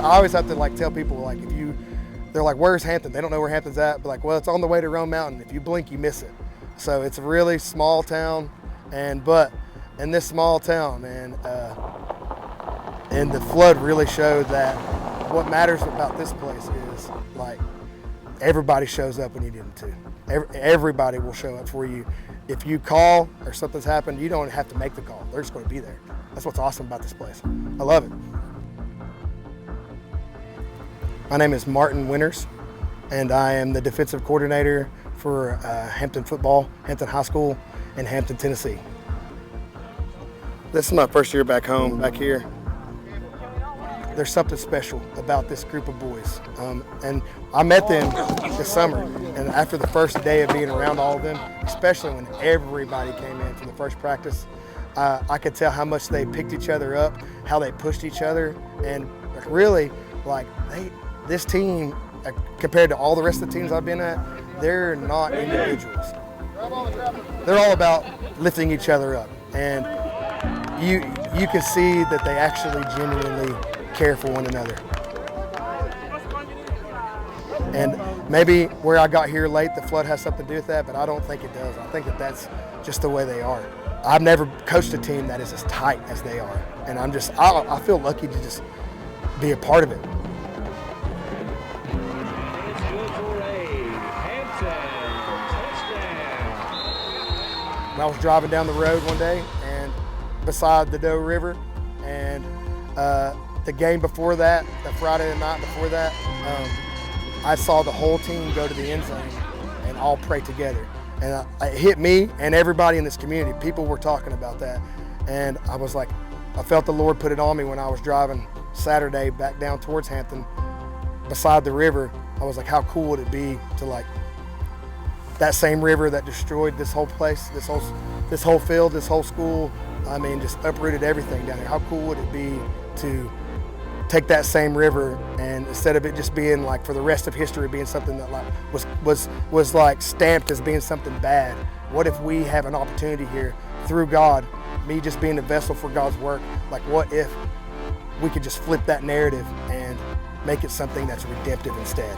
always have to like tell people, like, they're like, where's Hampton? They don't know where Hampton's at, but like, well, it's on the way to Rome Mountain. If you blink, you miss it. So it's a really small town, but in this small town, man, and the flood really showed that what matters about this place is like everybody shows up when you need them to. Everybody will show up for you. If you call or something's happened, you don't have to make the call. They're just going to be there. That's what's awesome about this place. I love it. My name is Martin Winters, and I am the defensive coordinator for Hampton football, Hampton High School in Hampton, Tennessee. This is my first year back home, back here. There's something special about this group of boys. And I met them this summer, and after the first day of being around all of them, especially when everybody came in for the first practice, I could tell how much they picked each other up, how they pushed each other, and really, like, this team, compared to all the rest of the teams I've been at, they're not individuals. They're all about lifting each other up, and you can see that they actually genuinely care for one another. And maybe where I got here late, the flood has something to do with that, but I don't think it does. I think that that's just the way they are. I've never coached a team that is as tight as they are, and I feel lucky to just be a part of it. I was driving down the road one day and beside the Doe River, and the game before that, the Friday night before that, I saw the whole team go to the end zone and all pray together. And it hit me and everybody in this community. People were talking about that. And I was like, I felt the Lord put it on me when I was driving Saturday back down towards Hampton beside the river. I was like, how cool would it be to, like, that same river that destroyed this whole place, this whole field, this whole school, I mean, just uprooted everything down here. How cool would it be to take that same river, and instead of it just being like for the rest of history being something that like was like stamped as being something bad, what if we have an opportunity here through God, me just being a vessel for God's work? Like, what if we could just flip that narrative and make it something that's redemptive instead?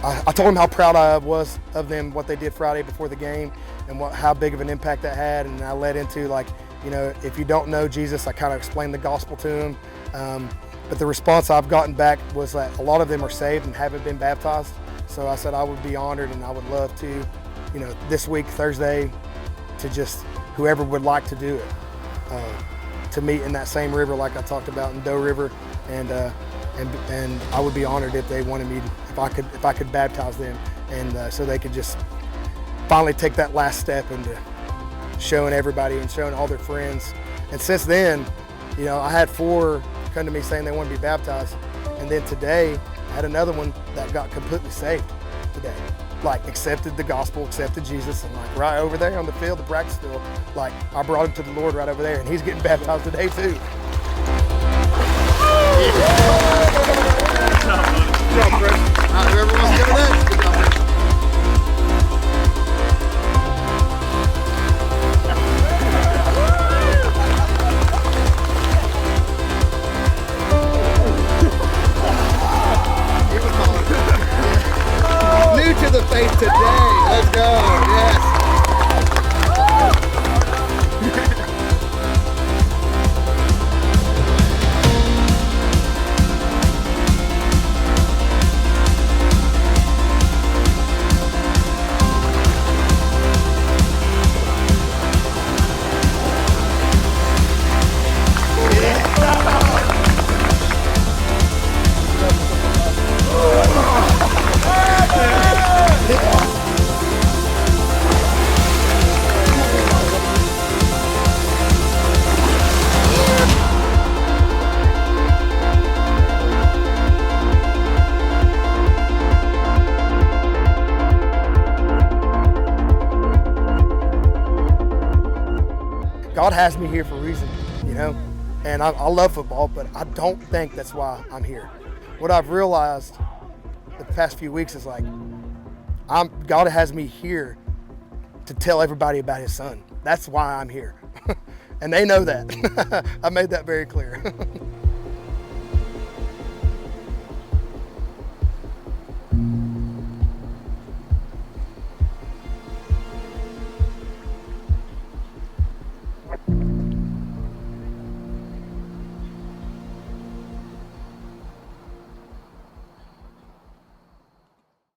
I told them how proud I was of them, what they did Friday before the game, and how big of an impact that had. And I led into, like, you know, if you don't know Jesus, I kind of explained the gospel to them. But the response I've gotten back was that a lot of them are saved and haven't been baptized. So I said I would be honored, and I would love to, you know, this week, Thursday, to just whoever would like to do it, to meet in that same river like I talked about in Doe River, and I would be honored if they wanted me, if I could baptize them, and so they could just finally take that last step into showing everybody and showing all their friends. And since then, you know, I had 4 come to me saying they want to be baptized, and then today I had another one that got completely saved today, like accepted the gospel, accepted Jesus, and like right over there on the field, the practice field, like I brought him to the Lord right over there, and he's getting baptized today too. Good job, Chris. Whoever wants to go next, good job. New to the faith today. Let's go. Yes. God has me here for a reason, you know, and I love football, but I don't think that's why I'm here. What I've realized the past few weeks is like, God has me here to tell everybody about his son. That's why I'm here. and they know that. I made that very clear.